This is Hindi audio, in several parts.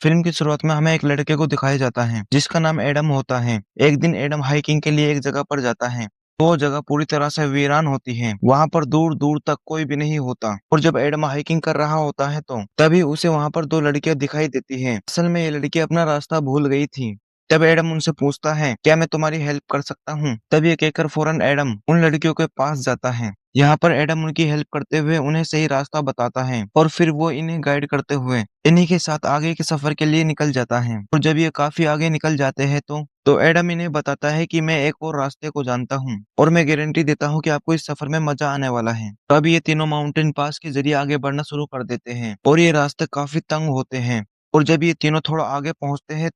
फिल्म की शुरुआत में हमें एक लड़के को दिखाया जाता है जिसका नाम एडम होता है। एक दिन एडम हाइकिंग के लिए एक जगह पर जाता है। वो जगह पूरी तरह से वीरान होती है। वहां पर दूर दूर तक कोई भी नहीं होता और जब एडम हाइकिंग कर रहा होता है तो तभी उसे वहां पर दो लड़कियां दिखाई देती हैं। असल में ये लड़की अपना रास्ता भूल गई थी। तब एडम उनसे पूछता है, क्या मैं तुम्हारी हेल्प कर सकता हूँ? तब ये कहकर फौरन एडम उन लड़कियों के पास जाता है। यहाँ पर एडम उनकी हेल्प करते हुए उन्हें सही रास्ता बताता है और फिर वो इन्हें गाइड करते हुए इन्हीं के साथ आगे के सफर के लिए निकल जाता है। और जब ये काफी आगे निकल जाते हैं तो एडम इन्हें बताता है कि मैं एक और रास्ते को जानता हूँ और मैं गारंटी देता हूँ कि आपको इस सफर में मजा आने वाला है। तो अब ये तीनों माउंटेन पास के जरिए आगे बढ़ना शुरू कर देते हैं और ये रास्ते काफी तंग होते हैं। और जब ये तीनों थोड़ा आगे पहुंचते हैं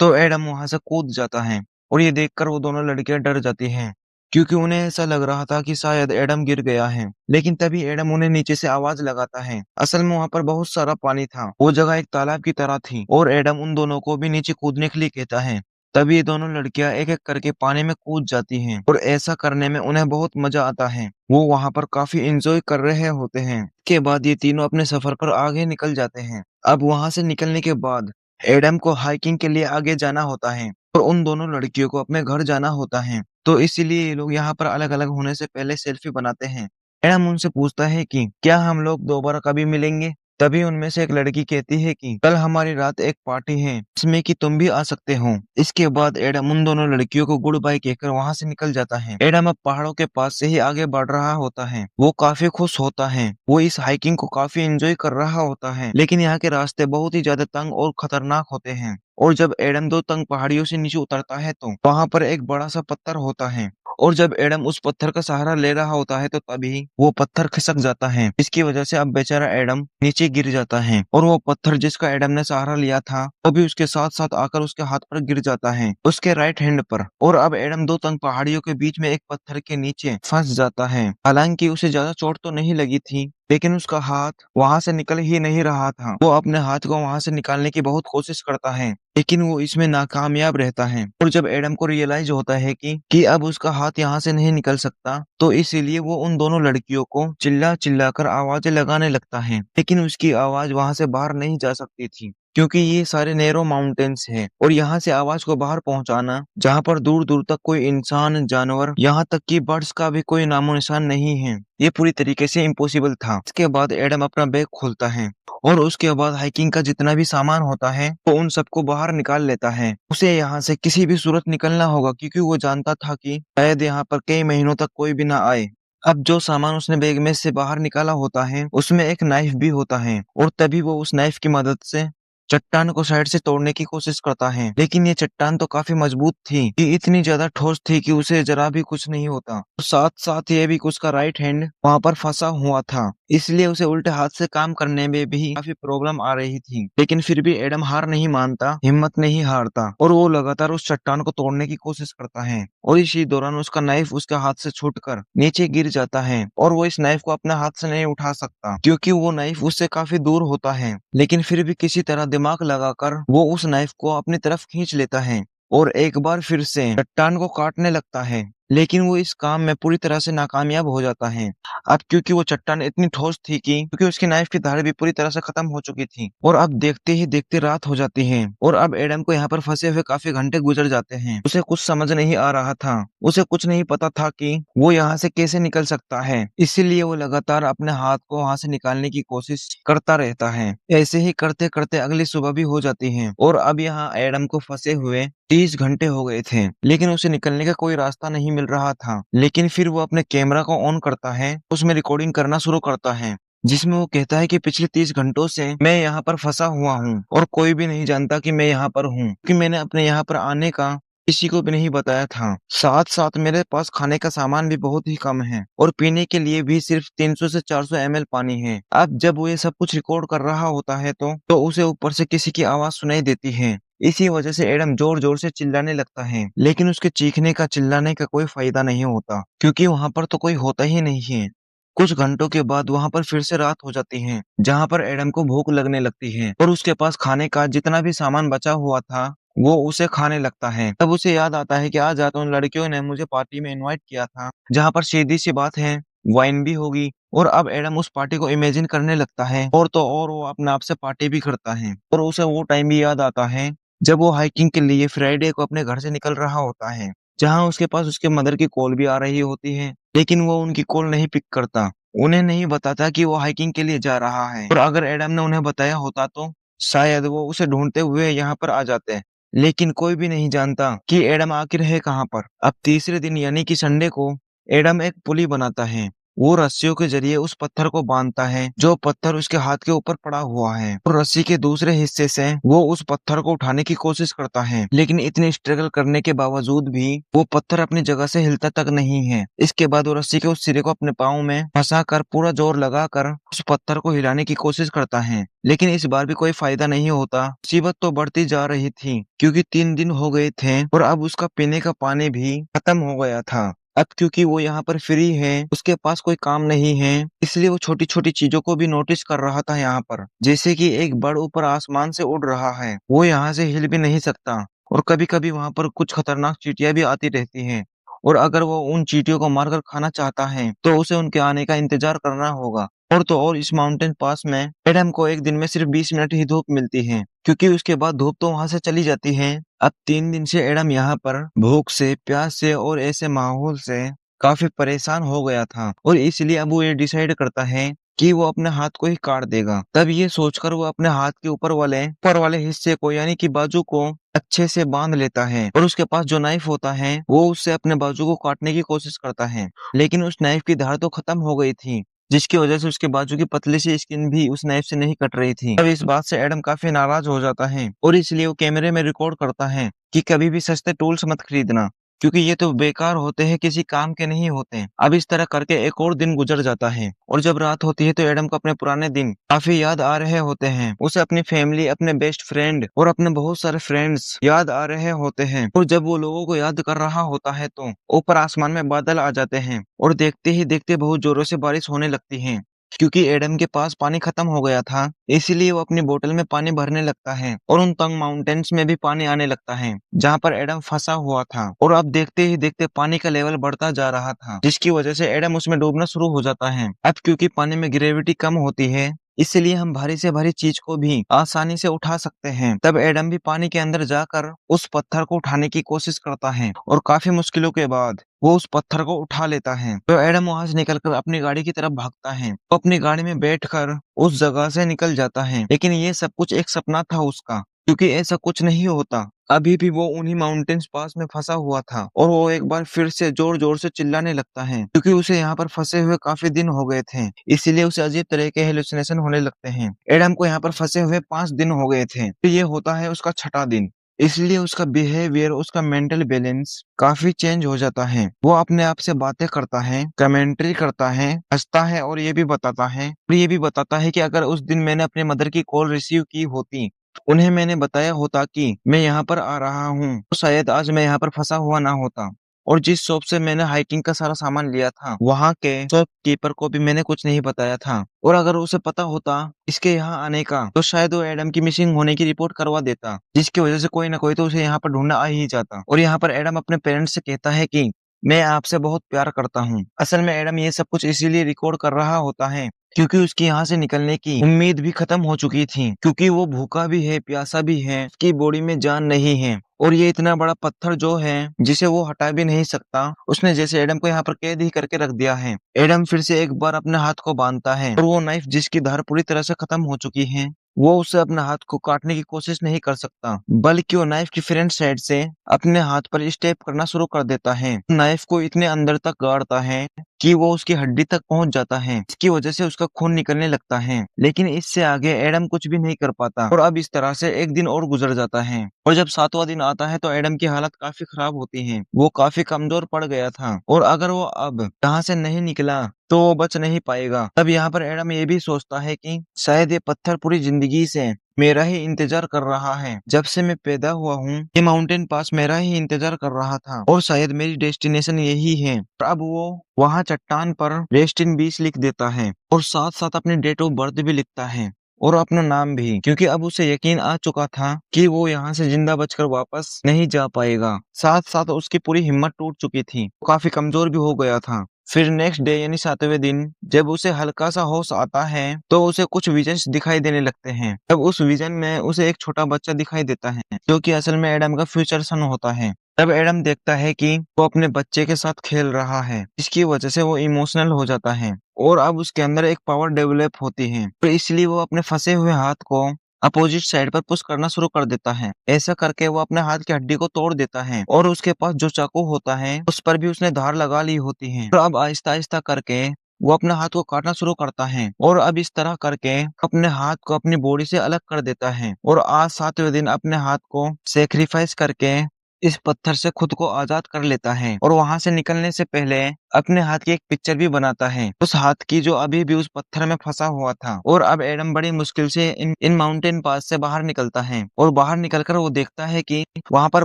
तो एडम वहां से कूद जाता है और ये देखकर वो दोनों लड़कियां डर जाती हैं क्योंकि उन्हें ऐसा लग रहा था कि शायद एडम गिर गया है। लेकिन तभी एडम उन्हें नीचे से आवाज लगाता है। असल में वहां पर बहुत सारा पानी था। वो जगह एक तालाब की तरह थी और एडम उन दोनों को भी नीचे कूदने के लिए कहता है। तभी ये दोनों लड़कियां एक एक करके पानी में कूद जाती हैं और ऐसा करने में उन्हें बहुत मजा आता है। वो वहां पर काफी एंजॉय कर रहे होते हैं। के बाद ये तीनों अपने सफर पर आगे निकल जाते हैं। अब वहां से निकलने के बाद एडम को हाइकिंग के लिए आगे जाना होता है और उन दोनों लड़कियों को अपने घर जाना होता है। तो इसीलिए ये लोग यहाँ पर अलग अलग होने से पहले सेल्फी बनाते हैं। एडम उनसे पूछता है कि क्या हम लोग दोबारा कभी मिलेंगे? तभी उनमें से एक लड़की कहती है कि कल हमारी रात एक पार्टी है जिसमें कि तुम भी आ सकते हो। इसके बाद एडम उन दोनों लड़कियों को गुड बाय कहकर वहां से निकल जाता है। एडम अब पहाड़ों के पास से ही आगे बढ़ रहा होता है। वो काफी खुश होता है। वो इस हाइकिंग को काफी एंजॉय कर रहा होता है। लेकिन यहाँ के रास्ते बहुत ही ज्यादा तंग और खतरनाक होते हैं। और जब एडम दो तंग पहाड़ियों से नीचे उतरता है तो वहां पर एक बड़ा सा पत्थर होता है और जब एडम उस पत्थर का सहारा ले रहा होता है तो तभी वो पत्थर खिसक जाता है। इसकी वजह से अब बेचारा एडम नीचे गिर जाता है और वो पत्थर जिसका एडम ने सहारा लिया था वो भी उसके साथ साथ आकर उसके हाथ पर गिर जाता है, उसके राइट हैंड पर। और अब एडम दो तंग पहाड़ियों के बीच में एक पत्थर के नीचे फंस जाता है। हालांकि उसे ज्यादा चोट तो नहीं लगी थी लेकिन उसका हाथ वहां से निकल ही नहीं रहा था। वो अपने हाथ को वहां से निकालने की बहुत कोशिश करता है लेकिन वो इसमें नाकामयाब रहता है। और जब एडम को रियलाइज होता है कि अब उसका हाथ यहाँ से नहीं निकल सकता तो इसीलिए वो उन दोनों लड़कियों को चिल्ला चिल्ला कर आवाजें लगाने लगता है। लेकिन उसकी आवाज वहां से बाहर नहीं जा सकती थी क्योंकि ये सारे नैरो माउंटेन्स हैं और यहाँ से आवाज को बाहर पहुंचाना जहाँ पर दूर दूर तक कोई इंसान जानवर यहाँ तक कि बर्ड्स का भी कोई नामो निशान नहीं है, ये पूरी तरीके से इम्पॉसिबल था। इसके बाद एडम अपना बैग खोलता है और उसके बाद हाइकिंग का जितना भी सामान होता है वो उन सबको बाहर निकाल लेता है। उसे यहाँ से किसी भी सूरत निकलना होगा क्योंकि वो जानता था कि शायद यहाँ पर कई महीनों तक कोई भी ना आए। अब जो सामान उसने बैग में से बाहर निकाला होता है उसमें एक नाइफ भी होता है और तभी वो उस नाइफ की मदद से चट्टान को साइड से तोड़ने की कोशिश करता है। लेकिन ये चट्टान तो काफी मजबूत थी कि इतनी ज्यादा ठोस थी कि उसे जरा भी कुछ नहीं होता। साथ साथ ये भी उसका राइट हैंड वहां पर फंसा हुआ था इसलिए उसे उल्टे हाथ से काम करने में भी काफी प्रॉब्लम आ रही थी। लेकिन फिर भी एडम हार नहीं मानता, हिम्मत नहीं हारता और वो लगातार उस चट्टान को तोड़ने की कोशिश करता है। और इसी दौरान उसका नाइफ उसके हाथ से छूटकर नीचे गिर जाता है और वो इस नाइफ को अपने हाथ से नहीं उठा सकता क्योंकि वो नाइफ उससे काफी दूर होता है। लेकिन फिर भी किसी तरह दिमाग लगाकर वो उस नाइफ को अपनी तरफ खींच लेता है और एक बार फिर से चट्टान को काटने लगता है। लेकिन वो इस काम में पूरी तरह से नाकामयाब हो जाता है। अब क्योंकि वो चट्टान इतनी ठोस थी कि क्योंकि उसकी नाइफ की धार भी पूरी तरह से खत्म हो चुकी थी और अब देखते ही देखते रात हो जाती है और अब एडम को यहाँ पर फंसे हुए काफी घंटे गुजर जाते हैं। उसे कुछ समझ नहीं आ रहा था, उसे कुछ नहीं पता था कि वो यहाँ से कैसे निकल सकता है। इसीलिए वो लगातार अपने हाथ को वहां से निकालने की कोशिश करता रहता है। ऐसे ही करते करते अगली सुबह भी हो जाती है और अब यहाँ एडम को फंसे हुए 30 घंटे हो गए थे लेकिन उसे निकलने का कोई रास्ता नहीं मिल रहा था। लेकिन फिर वो अपने कैमरा को ऑन करता है, उसमें रिकॉर्डिंग करना शुरू करता है जिसमें वो कहता है कि पिछले 30 घंटों से मैं यहाँ पर फंसा हुआ हूँ और कोई भी नहीं जानता कि मैं यहाँ पर हूँ कि मैंने अपने यहाँ पर आने का किसी को भी नहीं बताया था। साथ साथ मेरे पास खाने का सामान भी बहुत ही कम है और पीने के लिए भी सिर्फ 300 से 400 ml पानी है। अब जब वो ये सब कुछ रिकॉर्ड कर रहा होता है तो उसे ऊपर से किसी की आवाज सुनाई देती है। इसी वजह से एडम जोर जोर से चिल्लाने लगता है लेकिन उसके चीखने का चिल्लाने का कोई फायदा नहीं होता क्योंकि वहां पर तो कोई होता ही नहीं है। कुछ घंटों के बाद वहां पर फिर से रात हो जाती है जहां पर एडम को भूख लगने लगती है और उसके पास खाने का जितना भी सामान बचा हुआ था वो उसे खाने लगता है। तब उसे याद आता है कि आज रात उन लड़कियों ने मुझे पार्टी में इनवाइट किया था जहां पर सीधी सी बात है वाइन भी होगी। और अब एडम उस पार्टी को इमेजिन करने लगता है, और तो और वो अपने आप से पार्टी भी करता है। और उसे वो टाइम भी याद आता है जब वो हाइकिंग के लिए फ्राइडे को अपने घर से निकल रहा होता है, जहां उसके पास उसके मदर की कॉल भी आ रही होती है, लेकिन वो उनकी कॉल नहीं पिक करता। उन्हें नहीं बताता कि वो हाइकिंग के लिए जा रहा है, और अगर एडम ने उन्हें बताया होता तो शायद वो उसे ढूंढते हुए यहाँ पर आ जाते। लेकिन कोई भी नहीं जानता कि एडम आखिर है कहाँ पर। अब तीसरे दिन यानी कि संडे को एडम एक पुली बनाता है। वो रस्सियों के जरिए उस पत्थर को बांधता है जो पत्थर उसके हाथ के ऊपर पड़ा हुआ है, और रस्सी के दूसरे हिस्से से वो उस पत्थर को उठाने की कोशिश करता है। लेकिन इतनी स्ट्रगल करने के बावजूद भी वो पत्थर अपनी जगह से हिलता तक नहीं है। इसके बाद वो रस्सी के उस सिरे को अपने पाँव में फंसा कर पूरा जोर लगाकर उस पत्थर को हिलाने की कोशिश करता है, लेकिन इस बार भी कोई फायदा नहीं होता। मुसीबत तो बढ़ती जा रही थी क्योंकि 3 दिन हो गए थे और अब उसका पीने का पानी भी खत्म हो गया था। अब क्योंकि वो यहाँ पर फ्री है, उसके पास कोई काम नहीं है, इसलिए वो छोटी छोटी चीजों को भी नोटिस कर रहा था यहाँ पर। जैसे कि एक बर्ड ऊपर आसमान से उड़ रहा है, वो यहाँ से हिल भी नहीं सकता, और कभी कभी वहां पर कुछ खतरनाक चींटियां भी आती रहती हैं, और अगर वो उन चींटियों को मारकर खाना चाहता है तो उसे उनके आने का इंतजार करना होगा। और तो और इस माउंटेन पास में एडम को एक दिन में सिर्फ 20 मिनट ही धूप मिलती है, क्योंकि उसके बाद धूप तो वहां से चली जाती है। अब 3 दिन से एडम यहाँ पर भूख से, प्यास से और ऐसे माहौल से काफी परेशान हो गया था, और इसलिए अब वो ये डिसाइड करता है कि वो अपने हाथ को ही काट देगा। तब ये सोचकर वो अपने हाथ के ऊपर वाले हिस्से को यानी कि बाजू को अच्छे से बांध लेता है, और उसके पास जो नाइफ होता है वो उससे अपने बाजू को काटने की कोशिश करता है। लेकिन उस नाइफ की धार तो खत्म हो गई थी, जिसकी वजह से उसके बाजू की पतली सी स्किन भी उस नाइफ से नहीं कट रही थी। अब इस बात से एडम काफी नाराज हो जाता है, और इसलिए वो कैमरे में रिकॉर्ड करता है कि कभी भी सस्ते टूल्स मत खरीदना, क्योंकि ये तो बेकार होते हैं, किसी काम के नहीं होते। अब इस तरह करके एक और दिन गुजर जाता है, और जब रात होती है तो एडम को अपने पुराने दिन काफी याद आ रहे होते हैं। उसे अपनी फैमिली, अपने बेस्ट फ्रेंड और अपने बहुत सारे फ्रेंड्स याद आ रहे होते हैं। और जब वो लोगों को याद कर रहा होता है तो ऊपर आसमान में बादल आ जाते हैं, और देखते ही देखते बहुत जोरों से बारिश होने लगती है। क्योंकि एडम के पास पानी खत्म हो गया था, इसीलिए वो अपनी बोतल में पानी भरने लगता है, और उन तंग माउंटेन्स में भी पानी आने लगता है जहाँ पर एडम फंसा हुआ था। और अब देखते ही देखते पानी का लेवल बढ़ता जा रहा था, जिसकी वजह से एडम उसमें डूबना शुरू हो जाता है। अब क्योंकि पानी में ग्रेविटी कम होती है, इसलिए हम भारी से भारी चीज को भी आसानी से उठा सकते हैं। तब एडम भी पानी के अंदर जाकर उस पत्थर को उठाने की कोशिश करता है, और काफी मुश्किलों के बाद वो उस पत्थर को उठा लेता है। तो एडम वहां से निकलकर अपनी गाड़ी की तरफ भागता है, वो अपनी गाड़ी में बैठकर उस जगह से निकल जाता है। लेकिन ये सब कुछ एक सपना था उसका, क्योंकि ऐसा कुछ नहीं होता। अभी भी वो उन्हीं माउंटेन्स पास में फंसा हुआ था, और वो एक बार फिर से जोर जोर से चिल्लाने लगता है, क्योंकि उसे यहाँ पर फंसे हुए काफी दिन हो गए थे, इसीलिए उसे अजीब तरह के हेलुसिनेशन होने लगते हैं। एडम को यहाँ पर फंसे हुए 5 दिन हो गए थे, तो ये होता है उसका छठा दिन। इसलिए उसका बिहेवियर, उसका मेंटल बैलेंस काफी चेंज हो जाता है। वो अपने आप से बातें करता है, कमेंट्री करता है, हंसता है, और ये भी बताता है कि अगर उस दिन मैंने अपने मदर की कॉल रिसीव की होती, उन्हें मैंने बताया होता कि मैं यहाँ पर आ रहा हूँ, तो शायद आज मैं यहाँ पर फंसा हुआ ना होता। और जिस शॉप से मैंने हाइकिंग का सारा सामान लिया था, वहाँ के शॉपकीपर को भी मैंने कुछ नहीं बताया था। और अगर उसे पता होता इसके यहाँ आने का, तो शायद वो एडम की मिसिंग होने की रिपोर्ट करवा देता, जिसकी वजह से कोई ना कोई तो उसे यहाँ पर ढूंढना आ ही जाता। और यहाँ पर एडम अपने पेरेंट्स से कहता है कि मैं आपसे बहुत प्यार करता हूँ। असल में एडम ये सब कुछ इसीलिए रिकॉर्ड कर रहा होता है क्योंकि उसकी यहाँ से निकलने की उम्मीद भी खत्म हो चुकी थी, क्योंकि वो भूखा भी है, प्यासा भी है, उसकी बॉडी में जान नहीं है, और ये इतना बड़ा पत्थर जो है जिसे वो हटा भी नहीं सकता, उसने जैसे एडम को यहाँ पर कैद ही करके रख दिया है। एडम फिर से एक बार अपने हाथ को बांधता है, और वो नाइफ जिसकी धार पूरी तरह से खत्म हो चुकी है, वो उसे अपने हाथ को काटने की कोशिश नहीं कर सकता, बल्कि वो नाइफ की फ्रंट साइड से अपने हाथ पर स्टेप करना शुरू कर देता है। नाइफ को इतने अंदर तक गाड़ता है कि वो उसकी हड्डी तक पहुंच जाता है, इसकी वजह से उसका खून निकलने लगता है। लेकिन इससे आगे एडम कुछ भी नहीं कर पाता, और अब इस तरह से एक दिन और गुजर जाता है। और जब 7वां दिन आता है तो एडम की हालत काफी खराब होती है, वो काफी कमजोर पड़ गया था, और अगर वो अब यहाँ से नहीं निकला तो वो बच नहीं पाएगा। तब यहाँ पर एडम ये भी सोचता है कि शायद ये पत्थर पूरी जिंदगी से मेरा ही इंतजार कर रहा है। जब से मैं पैदा हुआ हूँ, ये माउंटेन पास मेरा ही इंतजार कर रहा था, और शायद मेरी डेस्टिनेशन यही है। अब वो वहाँ चट्टान पर रेस्ट इन पीस लिख देता है, और साथ साथ अपनी डेट ऑफ बर्थ भी लिखता है, और अपना नाम भी, क्योंकि अब उसे यकीन आ चुका था कि वो यहाँ से जिंदा बचकर वापस नहीं जा पाएगा। साथ साथ उसकी पूरी हिम्मत टूट चुकी थी, काफी कमजोर भी हो गया था। फिर नेक्स्ट डे यानी 7वें दिन जब उसे हल्का सा होश आता है तो उसे कुछ विजन्स दिखाई देने लगते हैं। तब उस विजन में उसे एक छोटा बच्चा दिखाई देता है जो कि असल में एडम का फ्यूचर सन होता है। तब एडम देखता है कि वो अपने बच्चे के साथ खेल रहा है, इसकी वजह से वो इमोशनल हो जाता है और अब उसके अंदर एक पावर डेवलप होती है, तो इसलिए वो अपने फंसे हुए हाथ को अपोजिट साइड पर पुश करना शुरू कर देता है। ऐसा करके वो अपने हाथ की हड्डी को तोड़ देता है और उसके पास जो चाकू होता है उस पर भी उसने धार लगा ली होती है। तो अब आहिस्ता आहिस्ता करके वो अपने हाथ को काटना शुरू करता है और अब इस तरह करके अपने हाथ को अपनी बॉडी से अलग कर देता है और आज 7वें दिन अपने हाथ को सेक्रीफाइस करके इस पत्थर से खुद को आजाद कर लेता है और वहां से निकलने से पहले अपने हाथ की एक पिक्चर भी बनाता है, उस हाथ की जो अभी भी उस पत्थर में फंसा हुआ था। और अब एडम बड़ी मुश्किल से इन माउंटेन पास से बाहर निकलता है और बाहर निकलकर वो देखता है कि वहां पर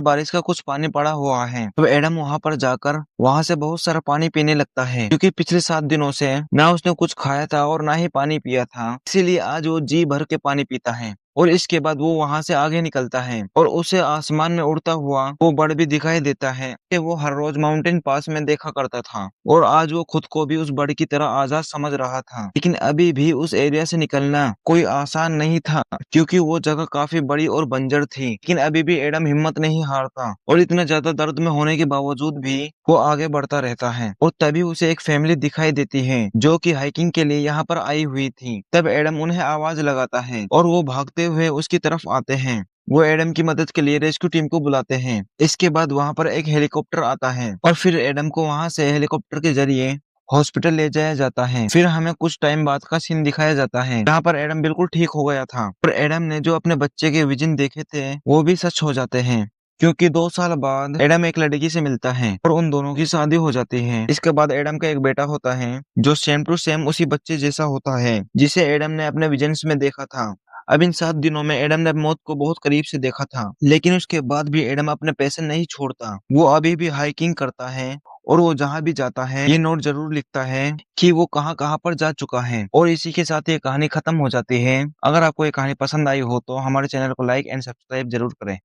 बारिश का कुछ पानी पड़ा हुआ है। तो एडम वहां पर जाकर वहां से बहुत सारा पानी पीने लगता है क्योंकि पिछले 7 दिनों से ना उसने कुछ खाया था और ना ही पानी पिया था, इसीलिए आज वो जी भर के पानी पीता है। और इसके बाद वो वहां से आगे निकलता है और उसे आसमान में उड़ता हुआ वो बर्ड भी दिखाई देता है कि वो हर रोज माउंटेन पास में देखा करता था और आज वो खुद को भी उस बर्ड की तरह आजाद समझ रहा था। लेकिन अभी भी उस एरिया से निकलना कोई आसान नहीं था क्योंकि वो जगह काफी बड़ी और बंजर थी। लेकिन अभी भी एडम हिम्मत नहीं हारता और इतना ज्यादा दर्द में होने के बावजूद भी वो आगे बढ़ता रहता है। और तभी उसे एक फैमिली दिखाई देती है जो कि हाइकिंग के लिए यहाँ पर आई हुई थी। तब एडम उन्हें आवाज लगाता है और वो भागते हुए उसकी तरफ आते हैं। वो एडम की मदद के लिए रेस्क्यू टीम को बुलाते हैं। इसके बाद वहां पर एक हेलीकॉप्टर आता है और फिर एडम को वहां से हेलीकॉप्टर के जरिए हॉस्पिटल ले जाया जाता है। फिर हमें कुछ टाइम बाद का सीन दिखाया जाता है जहाँ पर एडम बिल्कुल ठीक हो गया था और एडम ने जो अपने बच्चे के विजन देखे थे वो भी सच हो जाते हैं क्योंकि 2 साल बाद एडम एक लड़की से मिलता है और उन दोनों की शादी हो जाती है। इसके बाद एडम का एक बेटा होता है जो सेम टू सेम उसी बच्चे जैसा होता है जिसे एडम ने अपने विजन्स में देखा था। अब इन 7 दिनों में एडम ने मौत को बहुत करीब से देखा था, लेकिन उसके बाद भी एडम अपने पैशन नहीं छोड़ता। वो अभी भी हाइकिंग करता है और वो जहाँ भी जाता है ये नोट जरूर लिखता है कि वो कहाँ कहाँ पर जा चुका है। और इसी के साथ ये कहानी खत्म हो जाती है। अगर आपको ये कहानी पसंद आई हो तो हमारे चैनल को लाइक एंड सब्सक्राइब जरूर करें।